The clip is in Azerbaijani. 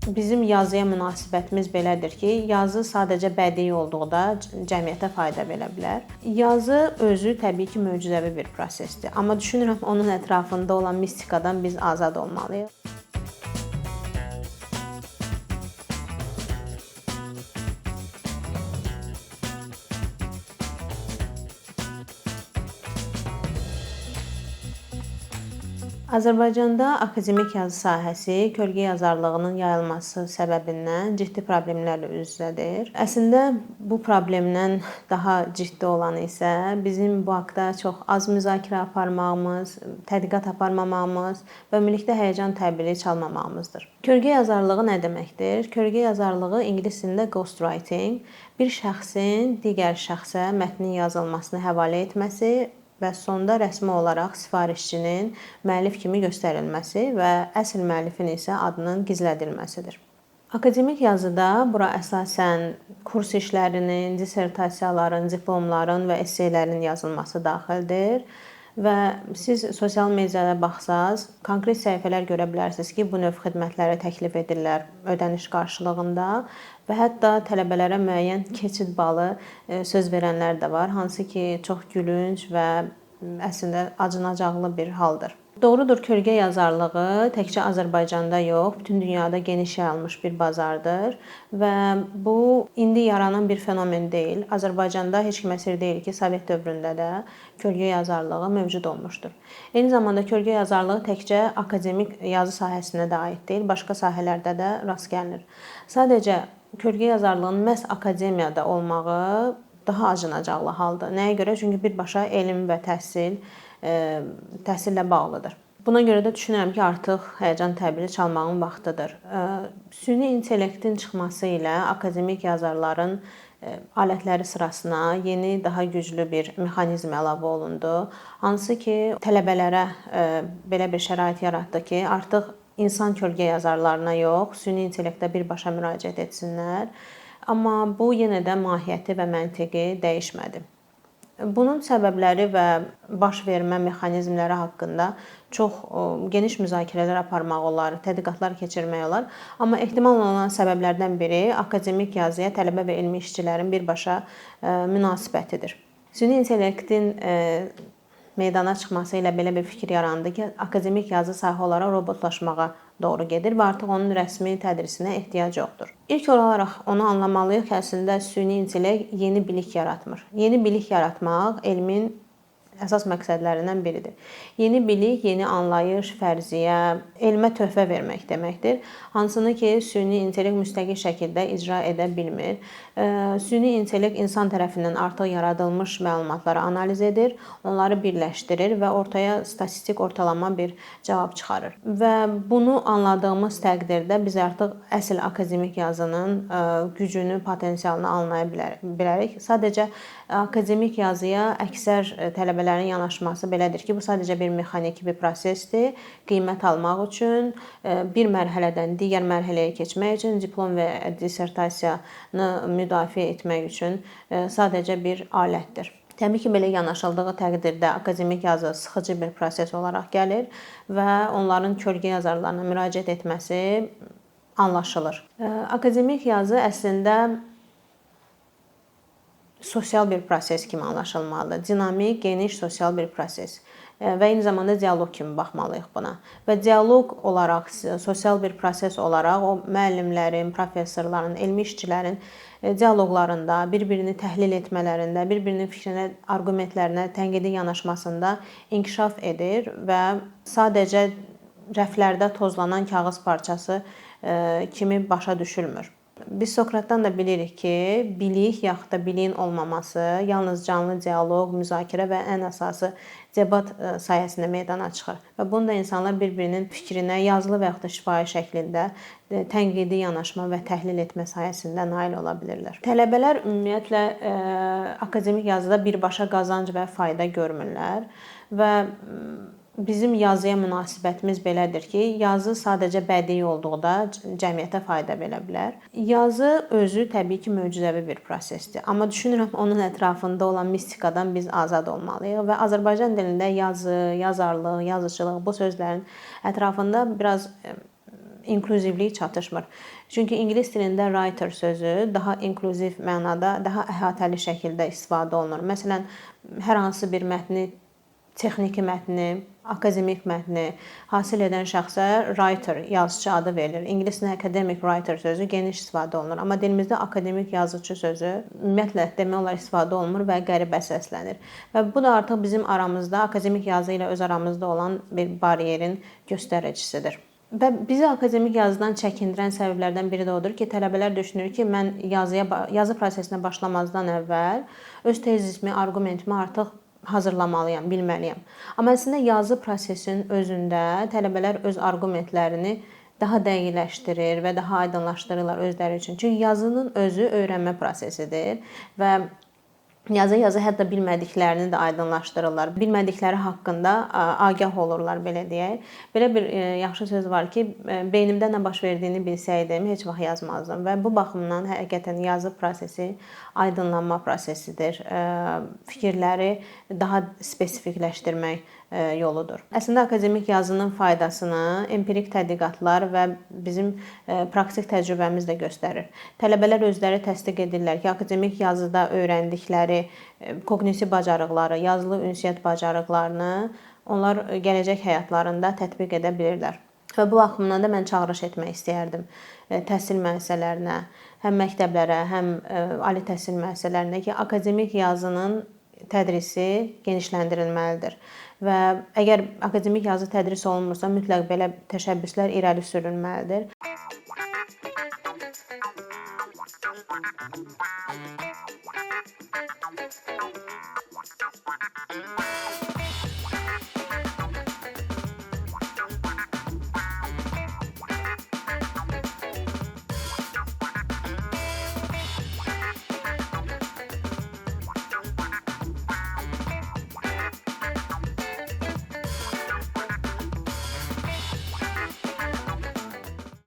Bizim yazıya münasibətimiz belədir ki, yazı sadəcə bədii olduqda cəmiyyətə fayda verə bilər. Yazı özü təbii ki, möcüzəvi bir prosesdir. Amma düşünürəm onun ətrafında olan mistikadan biz azad olmalıyıq. Azərbaycanda akademik yazı sahəsi kölgə yazarlığının yayılması səbəbindən ciddi problemlərlə üz-üzədir. Əslində bu problemdən daha ciddi olanı isə bizim bu haqqda çox az müzakirə aparmağımız, tədqiqat aparmamağımız və ümumilikdə həyəcan təbili çalmamağımızdır. Kölgə yazarlığı nə deməkdir? Kölgə yazarlığı ingilis dilində ghostwriting, bir şəxsin digər şəxsə mətnin yazılmasını həvalə etməsi və sonda rəsmi olaraq sifarişçinin müəllif kimi göstərilməsi və əsl müəllifin isə adının gizlədilməsidir. Akademik yazıda bura əsasən kurs işlərinin, dissertasiyaların, diplomların və esseylərin yazılması daxildir. Və siz sosial mediada baxsaz, konkret səhifələr görə bilərsiniz ki, bu növ xidmətləri təklif edirlər ödəniş qarşılığında və hətta tələbələrə müəyyən keçid balı söz verənlər də var, hansı ki, çox gülünc və əslində acınacaqlı bir haldır. Doğrudur, kölgə yazarlığı təkcə Azərbaycanda yox, bütün dünyada geniş yayılmış bir bazardır və bu indi yaranan bir fenomen deyil. Azərbaycanda heç kimə sir deyil ki, Sovet dövründə də kölgə yazarlığı mövcud olmuşdur. Eyni zamanda kölgə yazarlığı təkcə akademik yazı sahəsinə də aid deyil, başqa sahələrdə də rast gəlinir. Sadəcə kölgə yazarlığının məhz akademiyada olmağı daha acınacaqlı haldır. Nəyə görə? Çünki birbaşa elm və təhsillə bağlıdır. Buna görə də düşünürəm ki, artıq həyəcan təbili çalmağın vaxtıdır. Süni intellektin çıxması ilə akademik yazarların alətləri sırasına yeni, daha güclü bir mexanizm əlavə olundu. Hansı ki, tələbələrə belə bir şərait yaratdı ki, artıq insan kölgə yazarlarına yox, süni intellektə birbaşa müraciət etsinlər. Amma bu yenə də mahiyyəti və məntiqi dəyişmədi. Bunun səbəbləri və baş vermə mexanizmləri haqqında çox geniş müzakirələr aparmaq olar, tədqiqatlar keçirmək olar. Amma ehtimal olunan səbəblərdən biri akademik yazıya tələbə və elmi işçilərin birbaşa münasibətidir. Süni intellektin meydana çıxması ilə belə bir fikir yarandı ki, akademik yazı sahə olaraq robotlaşmağa doğru gedir və artıq onun rəsmi tədrisinə ehtiyac yoxdur. İlk olaraq onu anlamalıyıq ki, əslində süni intellekt yeni bilik yaratmır. Yeni bilik yaratmaq elmin əsas məqsədlərindən biridir. Yeni bilik, yeni anlayış, fərziyyə, elmə töhfə vermək deməkdir. Hansını ki, süni intellekt müstəqil şəkildə icra edə bilmir. Süni intellekt insan tərəfindən artıq yaradılmış məlumatları analiz edir, onları birləşdirir və ortaya statistik ortalama bir cavab çıxarır. Və bunu anladığımız təqdirdə biz artıq əsl akademik yazının gücünü, potensialını anlaya bilərik. Sadəcə akademik yazıya əksər tələbələrin yanaşması belədir ki, bu sadəcə bir mexaniki bir prosesdir. Qiymət almaq üçün, bir mərhələdən digər mərhələyə keçmək üçün, diplom və dissertasiyanı müdafiə etmək üçün sadəcə bir alətdir. Təbii ki, belə yanaşıldığı təqdirdə akademik yazı sıxıcı bir proses olaraq gəlir və onların kölgə yazarlarına müraciət etməsi anlaşılır. Akademik yazı əslində sosial bir proses kimi anlaşılmalıdır. Dinamik, geniş sosial bir proses və eyni zamanda dialoq kimi baxmalıyıq buna. Və dialoq olaraq, sosial bir proses olaraq o müəllimlərin, professorların, elmi işçilərin dialoqlarında, bir-birini təhlil etmələrində, bir-birinin fikrinə, arqumentlərinə, tənqidi yanaşmasında inkişaf edir və sadəcə rəflərdə tozlanan kağız parçası kimi başa düşülmür. Biz Sokratdan da bilirik ki, bilik yaxud da biliyin olmaması yalnız canlı dialoq, müzakirə və ən əsası debat sayəsində meydana çıxır. Və bunu da insanlar bir-birinin fikrinə yazılı və yaxud da şifahi şəklində tənqidi yanaşma və təhlil etmə sayəsində nail ola bilirlər. Tələbələr ümumiyyətlə akademik yazıda birbaşa qazanc və fayda görmürlər və bizim yazıya münasibətimiz belədir ki, yazı sadəcə bədii olduqda cəmiyyətə fayda verə bilər. Yazı özü təbii ki, möcüzəvi bir prosesdir. Amma düşünürəm onun ətrafında olan mistikadan biz azad olmalıyıq və Azərbaycan dilində yazı, yazarlıq, yazıçılıq bu sözlərin ətrafında biraz inklüzivlik çatışmır. Çünki ingilis dilində writer sözü daha inklüziv mənada, daha əhatəli şəkildə istifadə olunur. Məsələn, hər hansı bir mətni, texniki mətni, akademik mətni hasil edən şəxsə writer, yazıçı adı verilir. İngilis dilində academic writer sözü geniş istifadə olunur. Amma dilimizdə akademik yazıçı sözü ümumiyyətlə demək olar istifadə olunmur və qəribə səslənir. Və bu da artıq bizim aramızda akademik yazı ilə öz aramızda olan bir baryerin göstəricisidir. Və bizi akademik yazıdan çəkindirən səbəblərdən biri də odur ki, tələbələr düşünür ki, mən yazı prosesinə başlamazdan əvvəl öz tezisimi, arqumentimi artıq hazırlamalıyam, bilməliyəm. Amma əslində yazı prosesinin özündə tələbələr öz arqumentlərini daha dəqiqləşdirir və daha aydınlaşdırırlar özləri üçün. Çünki yazının özü öyrənmə prosesidir və yazı hətta bilmədiklərini də aydınlaşdırırlar. Bilmədikləri haqqında agah olurlar, belə deyək. Belə bir yaxşı söz var ki, beynimdə nə baş verdiyini bilsəydim, heç vaxt yazmazdım. Və bu baxımdan həqiqətən yazı prosesi aydınlanma prosesidir. Fikirləri daha spesifikləşdirmək yoludur. Əslində akademik yazının faydasını empirik tədqiqatlar və bizim praktik təcrübəmiz də göstərir. Tələbələr özləri təsdiq edirlər ki, akademik yazıda öyrəndikləri koqnitiv bacarıqları, yazılı ünsiyyət bacarıqlarını onlar gələcək həyatlarında tətbiq edə bilirlər. Və bu baxımdan da mən çağırış etmək istəyərdim təhsil müəssisələrinə, həm məktəblərə, həm ali təhsil müəssisələrinə ki, akademik yazının tədrisi genişləndirilməlidir. Və əgər akademik yazı tədris olunmursa, mütləq belə təşəbbüslər irəli sürülməlidir.